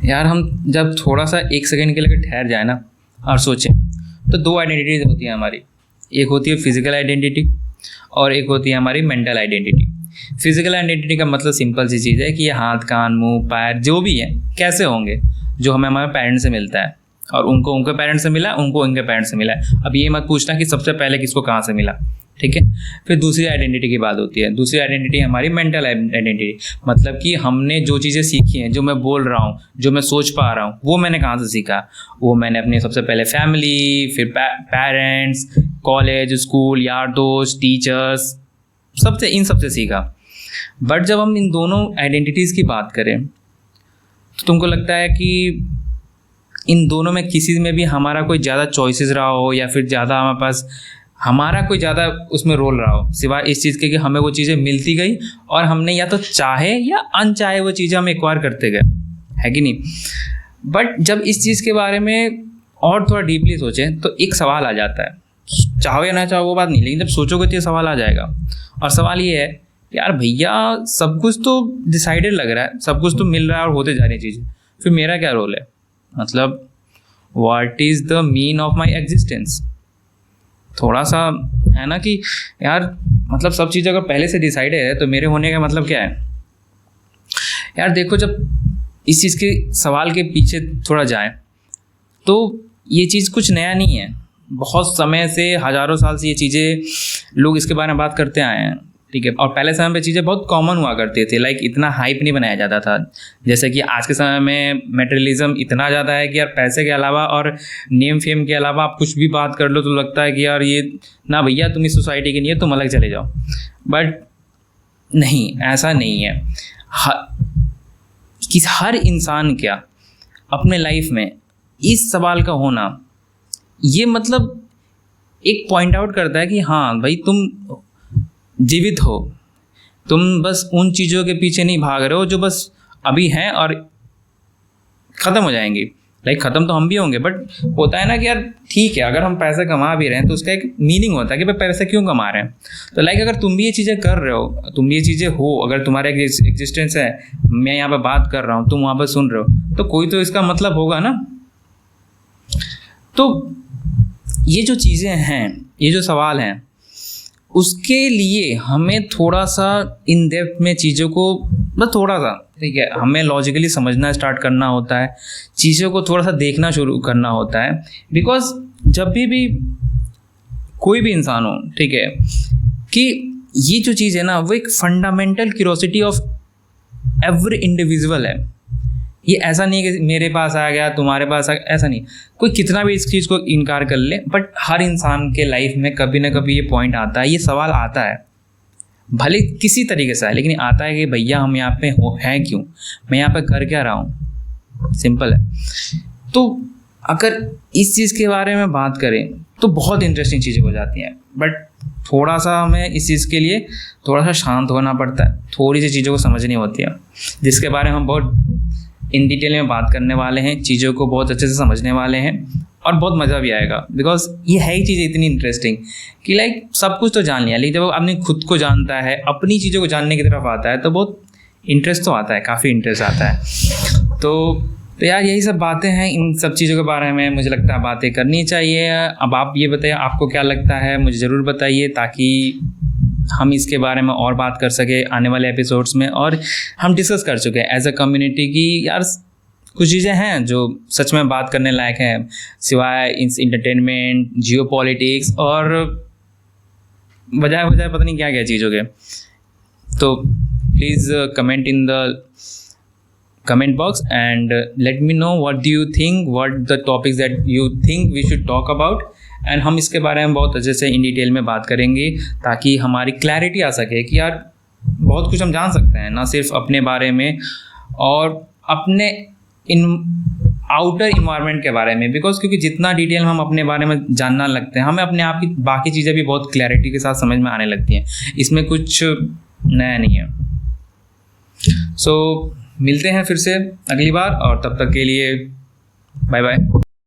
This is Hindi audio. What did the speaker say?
यार हम जब थोड़ा सा एक सेकंड के लिए ठहर जाए ना और सोचें, तो दो आइडेंटिटीज होती हैं हमारी। एक होती है फिजिकल आइडेंटिटी और एक होती है हमारी मेंटल आइडेंटिटी। फिजिकल आइडेंटिटी का मतलब सिंपल सी चीज़ है कि ये हाथ, कान, मुंह, पैर जो भी है कैसे होंगे, जो हमें हमारे पेरेंट्स से मिलता है, और उनको उनके पेरेंट्स से मिला, उनको उनके पेरेंट्स से मिला है। अब ये मत पूछना कि सबसे पहले किसको कहाँ से मिला, ठीक है। फिर दूसरी आइडेंटिटी की बात होती है। दूसरी आइडेंटिटी हमारी मेंटल आइडेंटिटी, मतलब कि हमने जो चीज़ें सीखी हैं, जो मैं बोल रहा हूँ, जो मैं सोच पा रहा हूँ, वो मैंने कहाँ से सीखा। वो मैंने अपने सबसे पहले फैमिली, फिर पेरेंट्स, कॉलेज, स्कूल, यार दोस्त, टीचर्स, इन सबसे सीखा। बट जब हम इन दोनों आइडेंटिटीज़ की बात करें तो तुमको लगता है कि इन दोनों में किसी में भी हमारा कोई ज़्यादा चॉइसेस रहा हो, या फिर ज़्यादा हमारे पास हमारा कोई ज़्यादा उसमें रोल रहा हो, सिवाय इस चीज़ के कि हमें वो चीज़ें मिलती गई और हमने या तो चाहे या अनचाहे वो चीज़ें हम एक्वायर करते गए, है कि नहीं। बट जब इस चीज़ के बारे में और थोड़ा डीपली सोचें तो एक सवाल आ जाता है, चाहो या ना चाहो वो बात नहीं, लेकिन जब सोचोगे तो ये सवाल आ जाएगा। और सवाल ये है, यार भैया सब कुछ तो डिसाइडेड लग रहा है, सब कुछ तो मिल रहा है और होते जा रही चीज़ें, फिर मेरा क्या रोल है। मतलब what is the mean of my existence. थोड़ा सा है ना कि यार मतलब सब चीज़ अगर पहले से डिसाइडेड है तो मेरे होने का मतलब क्या है। यार देखो, जब इस चीज़ के सवाल के पीछे थोड़ा जाए तो ये चीज़ कुछ नया नहीं है। बहुत समय से, हज़ारों साल से ये चीज़ें लोग इसके बारे में बात करते आए हैं, ठीक है। और पहले समय पे चीज़ें बहुत कॉमन हुआ करते थे, लाइक इतना हाइप नहीं बनाया जाता था। जैसे कि आज के समय में मटेरियलिज्म इतना ज़्यादा है कि यार पैसे के अलावा और नेम फेम के अलावा आप कुछ भी बात कर लो तो लगता है कि यार ये ना भैया तुम इस सोसाइटी के नहीं है, तुम अलग चले जाओ। बट नहीं, ऐसा नहीं है। हर इंसान क्या अपने लाइफ में इस सवाल का होना, ये मतलब एक पॉइंट आउट करता है कि हाँ भाई तुम जीवित हो, तुम बस उन चीज़ों के पीछे नहीं भाग रहे हो जो बस अभी हैं और ख़त्म हो जाएंगी। लाइक ख़त्म तो हम भी होंगे, बट होता है ना कि यार ठीक है, अगर हम पैसे कमा भी रहे हैं तो उसका एक मीनिंग होता है कि भाई पैसे क्यों कमा रहे हैं। तो लाइक अगर तुम भी ये चीज़ें कर रहे हो, तुम भी ये चीज़ें हो, अगर तुम्हारा एग्जिस्टेंस है, मैं यहाँ पर बात कर रहा हूँ, तुम वहाँ पर सुन रहे हो, तो कोई तो इसका मतलब होगा ना। तो ये जो चीज़ें हैं, ये जो सवाल हैं, उसके लिए हमें थोड़ा सा इन डेप्थ में चीज़ों को, बस थोड़ा सा, ठीक है, हमें लॉजिकली समझना स्टार्ट करना होता है, चीज़ों को थोड़ा सा देखना शुरू करना होता है। बिकॉज जब भी कोई भी इंसान हो, ठीक है, कि ये जो चीज़ है ना वो एक fundamental curiosity of every individual है। ये ऐसा नहीं है कि मेरे पास आ गया तुम्हारे पास आ गया, ऐसा नहीं। कोई कितना भी इस चीज़ को इनकार कर ले, बट हर इंसान के लाइफ में कभी ना कभी ये पॉइंट आता है, ये सवाल आता है, भले किसी तरीके से है, लेकिन आता है कि भैया हम यहाँ पे हैं क्यों, मैं यहाँ पे कर क्या रहा हूँ। सिंपल है। तो अगर इस चीज़ के बारे में बात करें तो बहुत इंटरेस्टिंग चीज़ें हो जाती हैं, बट थोड़ा सा हमें इस चीज़ के लिए थोड़ा सा शांत होना पड़ता है, थोड़ी सी चीज़ों को समझनी होती है, जिसके बारे में हम बहुत इन डिटेल में बात करने वाले हैं, चीज़ों को बहुत अच्छे से समझने वाले हैं, और बहुत मज़ा भी आएगा। बिकॉज ये है ही चीज़ इतनी इंटरेस्टिंग कि लाइक सब कुछ तो जान लिया, लेकिन जब आपने खुद को जानता है, अपनी चीज़ों को जानने की तरफ आता है, तो बहुत इंटरेस्ट तो आता है, काफ़ी इंटरेस्ट आता है। तो यार यही सब बातें हैं, इन सब चीज़ों के बारे में मुझे लगता है बातें करनी चाहिए। अब आप ये बताइए आपको क्या लगता है, मुझे ज़रूर बताइए, ताकि हम इसके बारे में और बात कर सके आने वाले एपिसोड्स में। और हम डिस्कस कर चुके हैं एज अ कम्युनिटी की यार कुछ चीज़ें हैं जो सच में बात करने लायक हैं, सिवाय इंटरटेनमेंट, जियोपॉलिटिक्स और बजाय पता नहीं क्या क्या चीज़ों के। तो please comment in the comment box and let me know what do you think, what the topics that you think we should talk about, and हम इसके बारे में बहुत अच्छे से इन डिटेल में बात करेंगे, ताकि हमारी क्लैरिटी आ सके कि यार बहुत कुछ हम जान सकते हैं, ना सिर्फ अपने बारे में और अपने इन आउटर इन्वायरमेंट के बारे में। बिकॉज क्योंकि जितना डिटेल हम अपने बारे में जानना लगते हैं, हमें अपने आप की बाकी चीज़ें भी बहुत क्लैरिटी के साथ समझ में आने लगती हैं, इसमें कुछ नया नहीं है। सो मिलते हैं फिर से अगली बार, और तब तक के लिए बाय बाय।